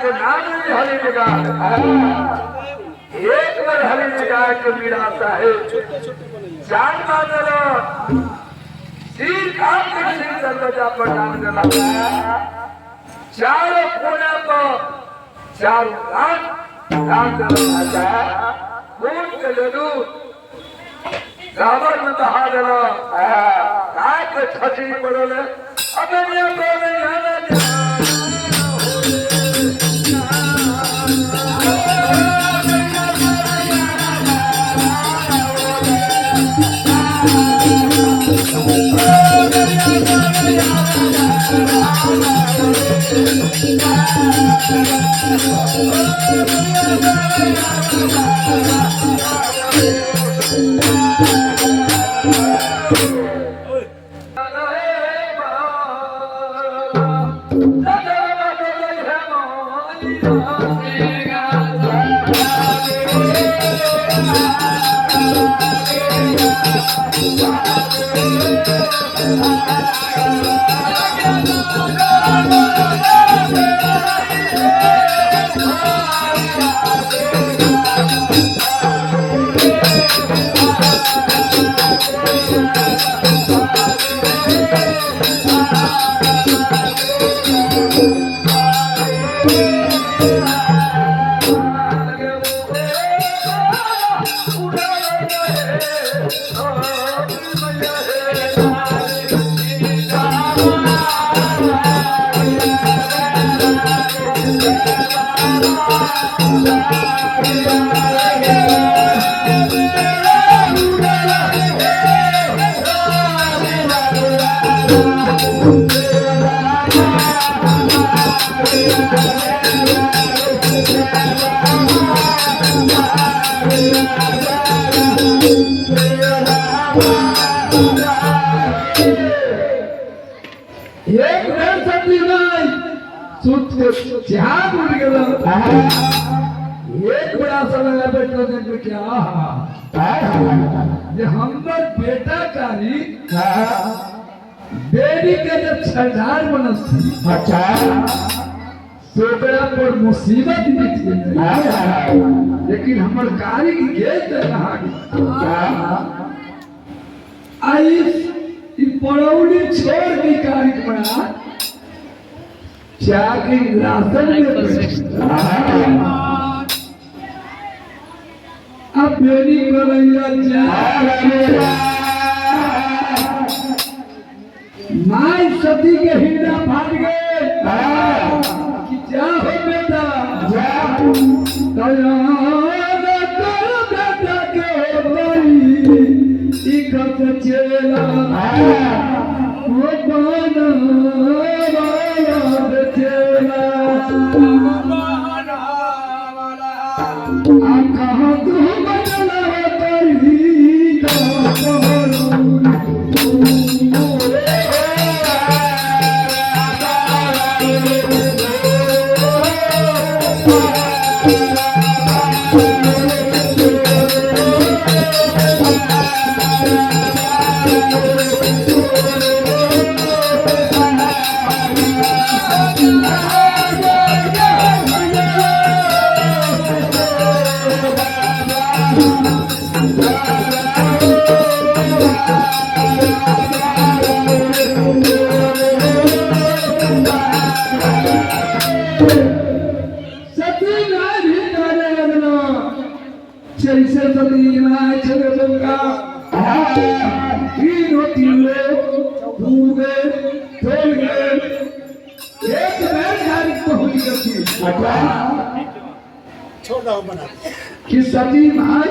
के नाम में हरी निगाह एक बार हरी निगाह के मीराता है जान मानो सिर काट के सिर दरवाजा पर नाम लगा चारों कोने पर चारों नाम लगा खून के लड्डू रावण में बहा देना काय पे छठी पड़ोले अबे ये बोले यार एक बड़ा समय बैठो देखो क्या ये हमर बेटा कारी बेटी के जब सरदार बनस थी अच्छा सोबरा पर मुसीबत दी थी लेकिन हमर कारी की गेट कहा आई इ पड़ौनी छोड़ के कारी बना जाके रास्ते में अब मेरी गोलैया माई सती के हिंदा फाट गए कि जा हो बेटा जा बेटा के बड़ी इकत चेला वो बना कि सती भाई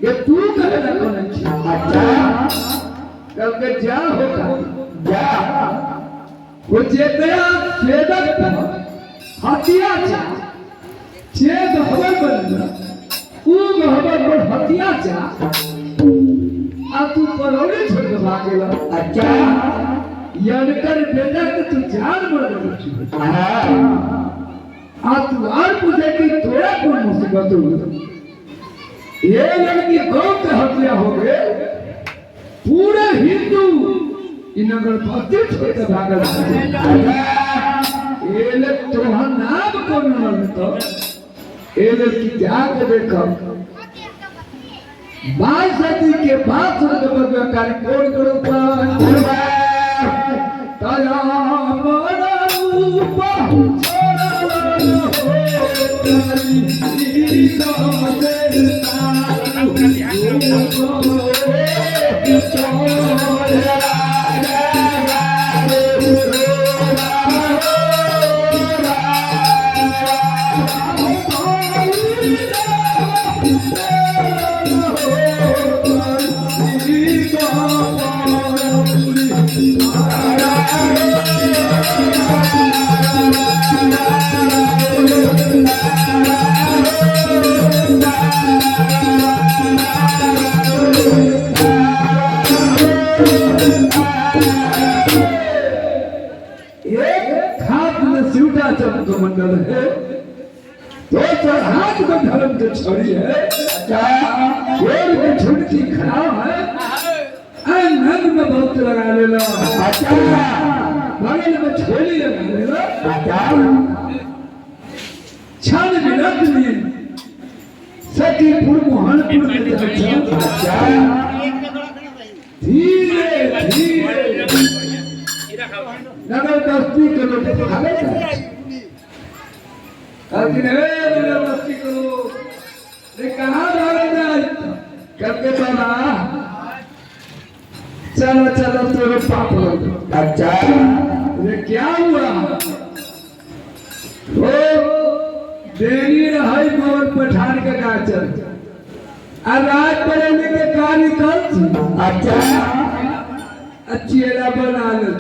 ये तू करे ना कौन अच्छा कल के जा होता जा वो जेतरा सेदक हतिया छेद हवर बनना ऊ हवर पर हतिया जा आ तू परौले छोड़ के भागेला अच्छा यनकर बेटा के तू जान मर गई हां आ तू और पूछे कि तोरा कौन मुसीबत हो ये लड़की गांव के हत्या हो गए पूरे हिंदू इनगर पति छोड़ के भागल ये ले तोहर नाम कौन मन तो ये लड़की जाके देखो बाल शादी के बाद सुन के कार्य कौन करो ताया बड़ा रूप मंडल है तो हाथ में धर्म के छोड़ी है छोड़ के छुटकी खराब है नंद में बहुत लगा लेना बगल में छोली लगा लेना छान मिनट में सतीपुर मोहनपुर धीरे धीरे नगर बस्ती के लोग मस्ती करो कहाँ करके बाबा चलो चलो तेरे पाप लोग अच्छा क्या हुआ वो देनी रहाई मोहन पठान के गाचर और रात पड़ने के कार्य कर अच्छा अच्छी एला बना लो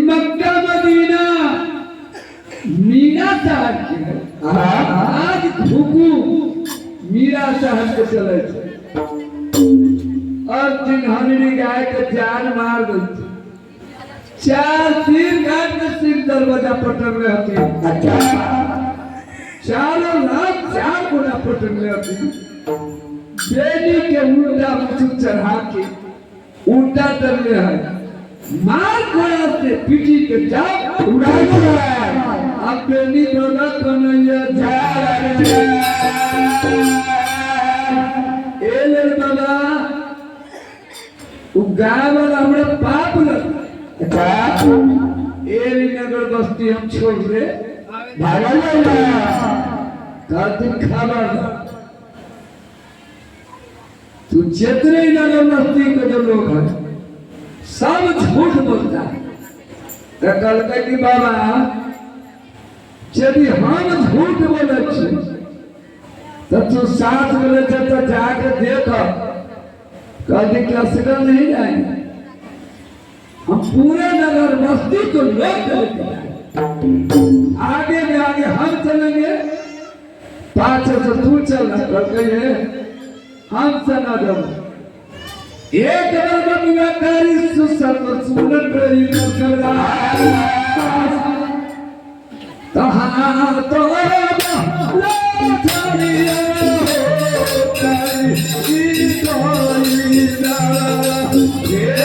मक्का मदीना मीरा साहब के आज हुकुम मीरा साहब के चले और जिन्होंने गाय के जान मार दी चार तीन घाट में सिर दरवाजा पटक में होती अच्छा चारों लाख चार गुना पटक में होती बेनी के उल्टा मुझे चढ़ा के उल्टा कर ले है मार घोड़ा से पीटी के जाप उड़ा दिया अब बेनी बोला कन्हैया जा ले बाबा गाय वाला हमारे पाप लग एली नगर बस्ती हम छोड़ दे भागल दिन खबर तू जितने नगर बस्ती के जो लोग हैं सब झूठ बोलता है तो कल कि बाबा यदि हम झूठ बोले तो तू साथ बोले तो जाके देख कभी क्लासिकल नहीं जाएंगे हम पूरे नगर बस्ती को लोग आगे में आगे हम चलेंगे पाछे से तू चलना कर कहिए हम चला दो एक बार सुसर्ग सुनन रही करदा तहां तो ला थारिया करी कोई ना ये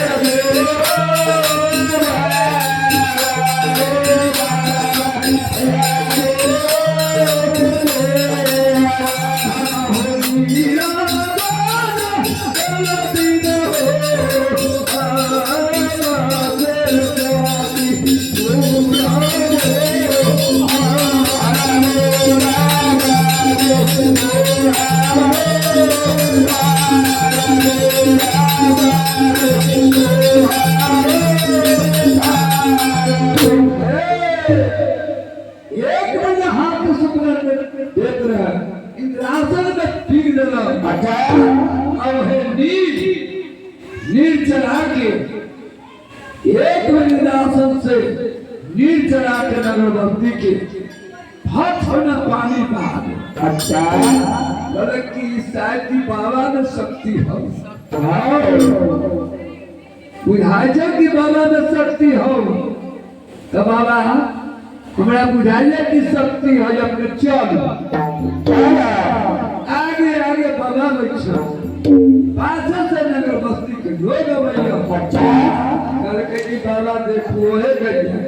नीर चढ़ा के एक महीना से नीर चढ़ा के नगर बस्ती के हाथ होना पानी बहा दे। अच्छा बोले कि शायद की बाबा में शक्ति हो, बुझाई छै कि बाबा में शक्ति हो, तो बाबा हमरा बुझाइए कि शक्ति हो, अपने चल आगे आगे बाबा बैठो, पाछे से नगर बस्ती के लोग अबैया। कहलकै कि बाबा देखो ओहे गैया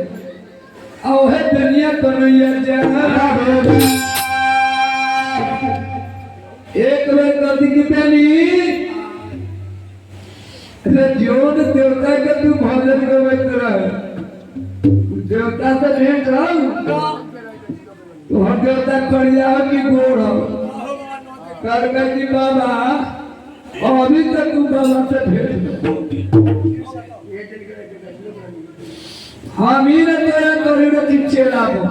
ओहे दुनिया बनैया जाना। एक बेर कथी की बेनी अरे जोन देवता के तू भजन गवैत रह, देवता से भेंट रहो तो हम देवता करिया हो कि गोड़ हो। कहलकै कि बाबा अभी तक तू बाबा से भेंट हम ही न तेरा करी रखी चेला बो।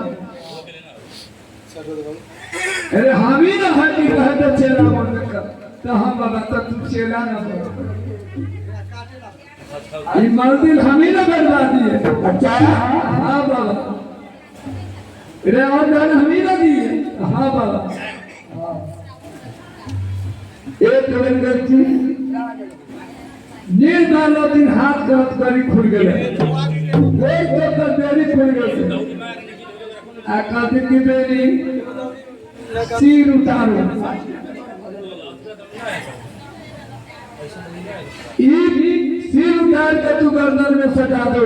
अरे हम ही न हटी कहे तो चेला बन तो हम बाबा तो तू चेला न बन, ये मंदिर हम ही न बनवा दिए। अच्छा हाँ बाबा, अरे और दान हम ही न दिए। हाँ बाबा एक व्यक्ति निर्मालो दिन हाथ गलत करी खुल गए, एक तो बेरी खुल गए, कहते कि बेरी सिर उतारो, सिर उतार के तू गर्दन में सटा दो,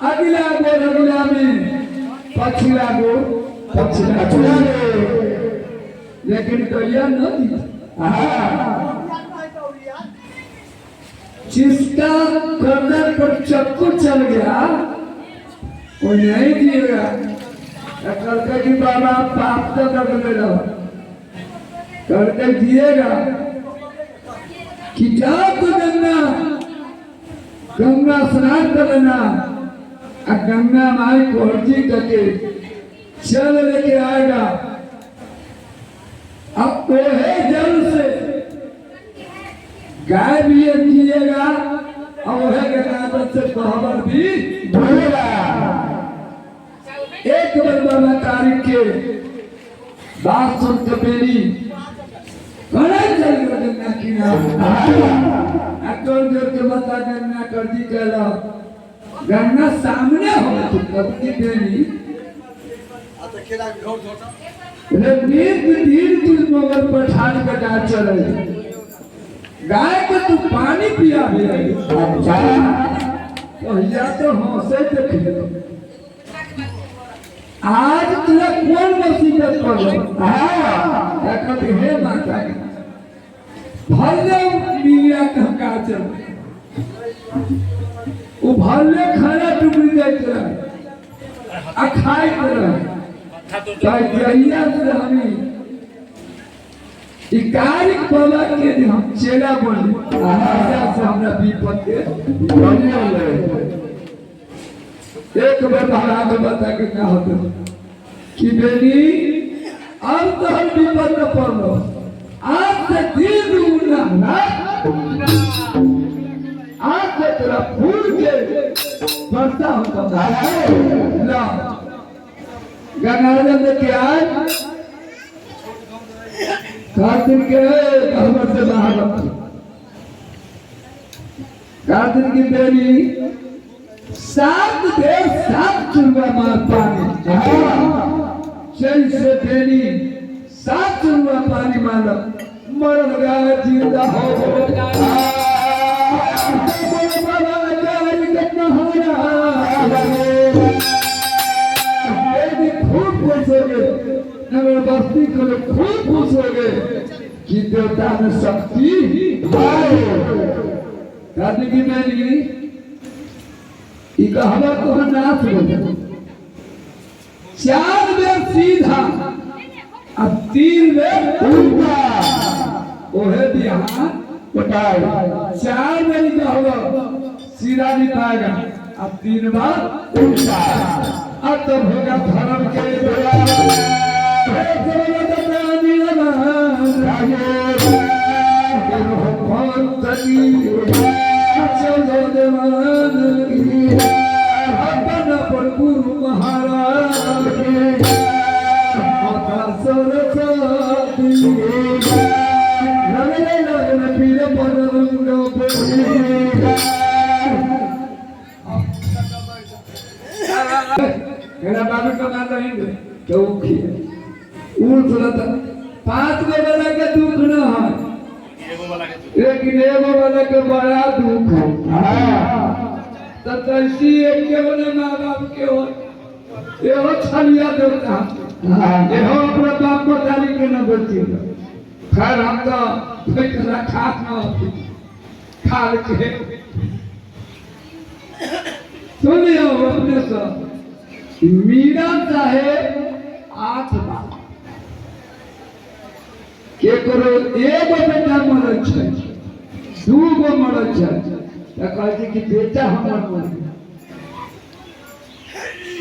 अगला गोर अगला में पछिला गो पछिला गो, लेकिन कहिया नहीं जिसका गर्दन पर चक्कू चल गया वो नहीं दिएगा। करके कि बाबा पाप तो कर मेरा करके दिएगा कि जाओ तो गंगा स्नान कर लेना, गंगा माई को अर्जी करके चल लेके आएगा। अब वो है जल से गाय भी जिएगा और वह गंगाधर से बहबर भी धोएगा। एक बार बाबा तारीख के बात सुन के बेरी बड़ा चल गया गंगा किनारे, अटोल जोर के बता गंगा कर दी कहला गंगा सामने हो तो कभी बेरी नीर तुझ मगर पठान का गाय चले, गाय को तू पानी पिया भी रही। अच्छा तो या तो हंसे देख आज तुझे कौन मुसीबत पड़ हे माता भले मिलिया का चल वो भले खाना टुकड़ी देते रहे खाई रहे से हमें इकारिक बाबा के हम चेला बोली से हमरा विपद के एक बार महाराज बता के क्या होता कि बेनी अब तो हम विपद में पड़ो, आज से दिन दूना आज से तेरा फूल के वर्षा होता ला गंगाजल में क्या कार्तिक के घर से बाहर कार्तिक की बेरी सात देर सात चुनवा मार पानी चल से बेरी सात चुनवा पानी मार मर लगा जिंदा हो कितना हो खूब खुश हो गए, नगर बस्ती को खूब खुश हो गए कि देवता में शक्ति दादी की मेरी कहवा तो नाथ हो 4 बेर सीधा अब 3 बेर उल्टा ओहे बिहार पटाए 4 बेर कहवा सीधा नहीं पाएगा अब 3 बार उल्टा। अब तो होगा धर्म के गुरु महाराज सरस्वती लगले लगन पीर पर रंग मेरा बाबू का नाम रहेंगे चौकी उल्ट रहता 5 गो वाला के दुख न है लेकिन एगो वाला के बड़ा दुख है तो कैसी एक के बोले माँ बाप के हो एहो छलिया देवता एहो अपना बाप को डाली के न बोलती खैर हम तो फैसला खास न होती खाल के सुनियो अपने सब मीरा साहेब 8 बार के करो एगो बेटा मरल छै 2 गो मरल छै त कहै कि बेटा हमर मर गया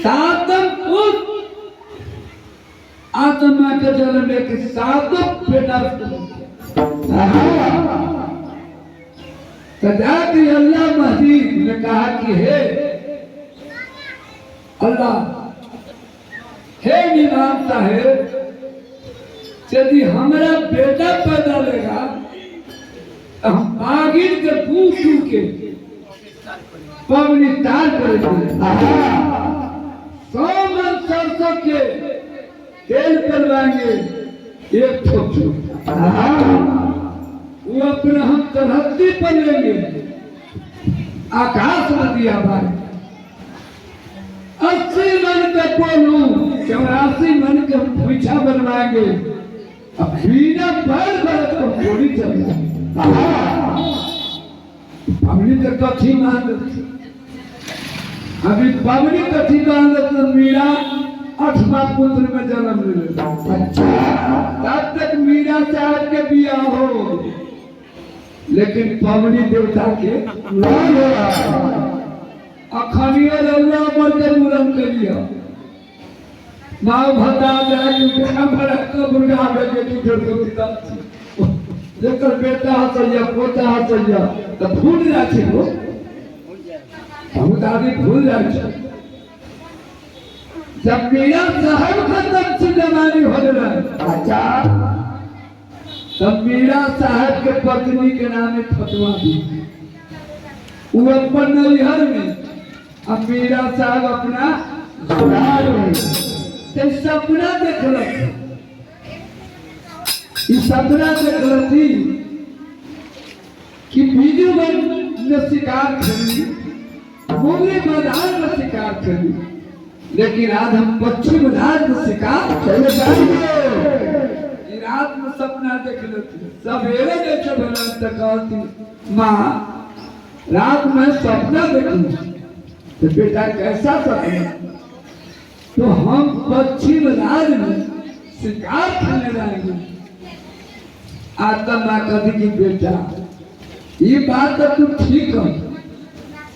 7 पुत्र आत्मा के जन्म के 7 बेटा सजात अल्लाह मजीद ने कहा कि हे अल्लाह हे इमाम साहेब यदि हमारा बेटा पैदा लेगा तो हम बागिन के पूछ के पवनी तार करेंगे 100 मन सरसों के तेल करवाएंगे 1 ठोक वो अपने हम तरहती पर लेंगे आकाश में दिया भाई 80 मन के कोलू 84 मन के पूछा बनवाएंगे अब बिना पैर गलत को गोली चल हमने तो कथी मान अभी पवनी कथी मान तो मीरा 8वां पुत्र में जन्म ले तब तक मीरा साहब के बिया हो लेकिन पवनी देवता के नहीं हो अखनिया अल्लाह मर के मुरन के लिया माँ भता जाए कि हमारा कब्र में बेटी छोड़ के पिता जेकर बेटा हसैया पोता हसैया तो भूल जाए छे वो हम दादी भूल जाए छे जब मीरा साहब खत्म से जवानी हो रहा अच्छा तब मीरा साहब के पत्नी के नाम फतवा दी वो अपन नैहर में अब मीरा साहब अपना जुड़ार में ते सपना देखलक ई सपना देखलती कि बीजूवन ने शिकार खेली मुगली मैदान में शिकार खेली लेकिन आज हम पश्चिम रात में शिकार चले जाएंगे रात में सपना देख लेती सवेरे जैसे भला तक कहती माँ रात में सपना देखी तो बेटा कैसा सपना तो हम पश्चिम राज में शिकार खेलने जाएंगे आत्मा कभी की बेटा ये बात तो तू ठीक है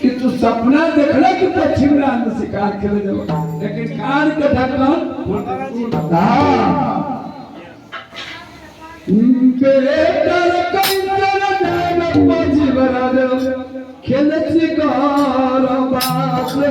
कि तू सपना देखला कि पश्चिम राज में शिकार खेले जाओ लेकिन कान के ढक्कन बेटा कंचन नाम पश्चिम राज खेले शिकार बासे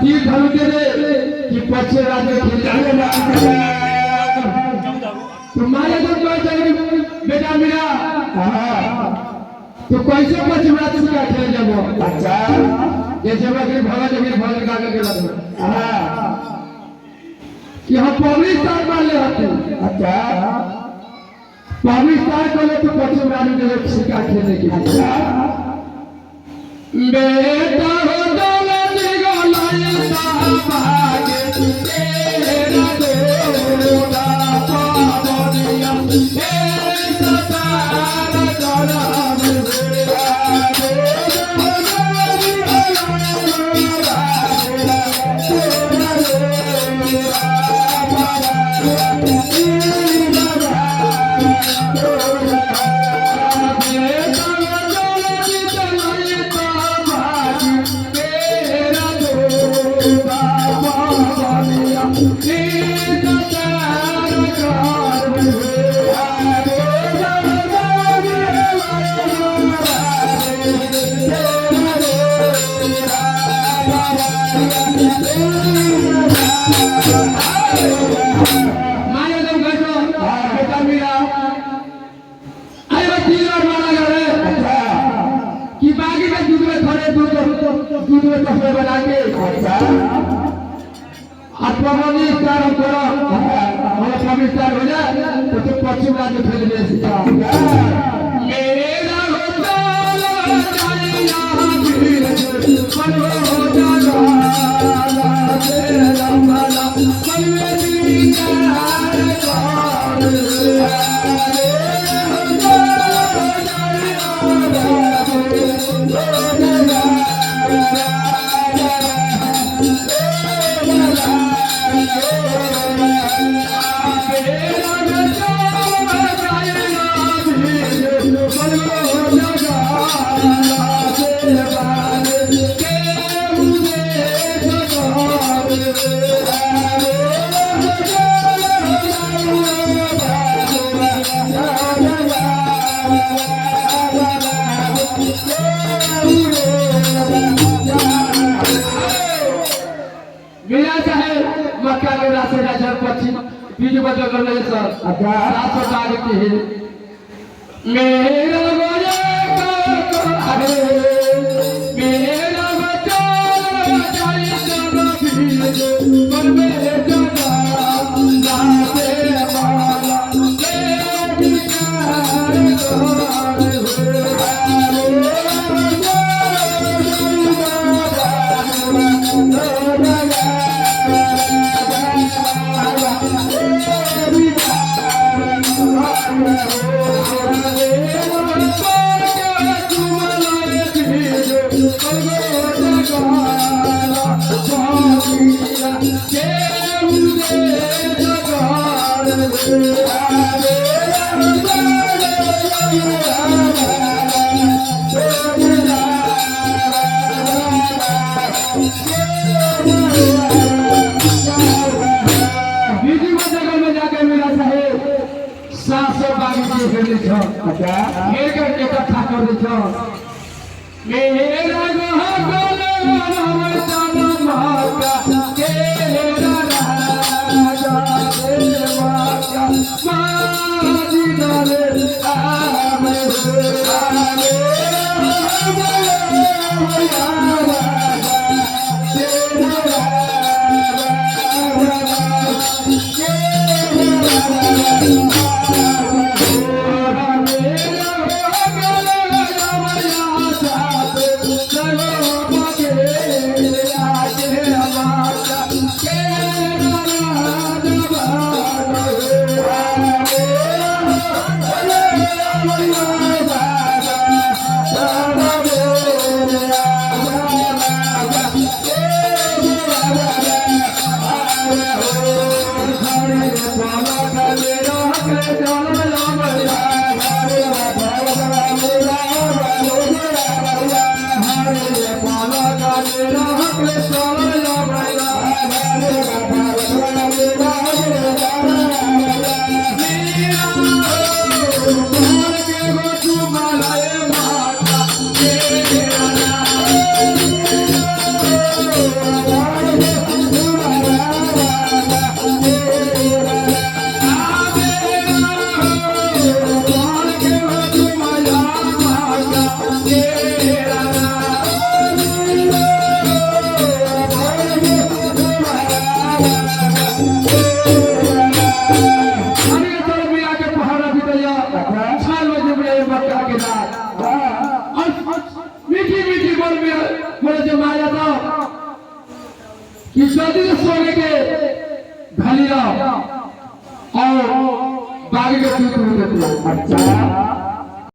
तीर धनु के रे कि पछे राजे खेले ना तुम्हारे तो कोई चली बेटा मेरा तो कैसे पछे राजे का खेल जाबो अच्छा जैसे मैं भगत के भगत का के लग कि हम पब्लिक स्टार मान ले हते अच्छा पब्लिक स्टार को तो पछे राजे के शिकार खेलने की अच्छा बेटा हो दौलत गोलाई साबागे तेरा दोड़ा पावनिया हे सतार गराम माया जब गयो बेटा मेरा अरे वो 3 बार मारा गया कि बाकी में दूध में थोड़े दूध में कसरे बना के आत्मवादी स्टार हम करो और स्वामी स्टार हो जाए तो पश्चिम राज्य फैल गए मेरा होता जाइया फिर मन हो जागा तेरा माला मन में दिल का मेरा चाहे मक्का के रास्ते राजा पश्चिम बीज बदल कर ले सर अच्छा 700 आगे के है मेरा गोरे को अरे मेरा बच्चा जाई जाना बीज पर मेरे जाना नाते माला ले मेरा बड़े जो माया था कि शादी के सोने के घली रहो और बागी के दूध देते। अच्छा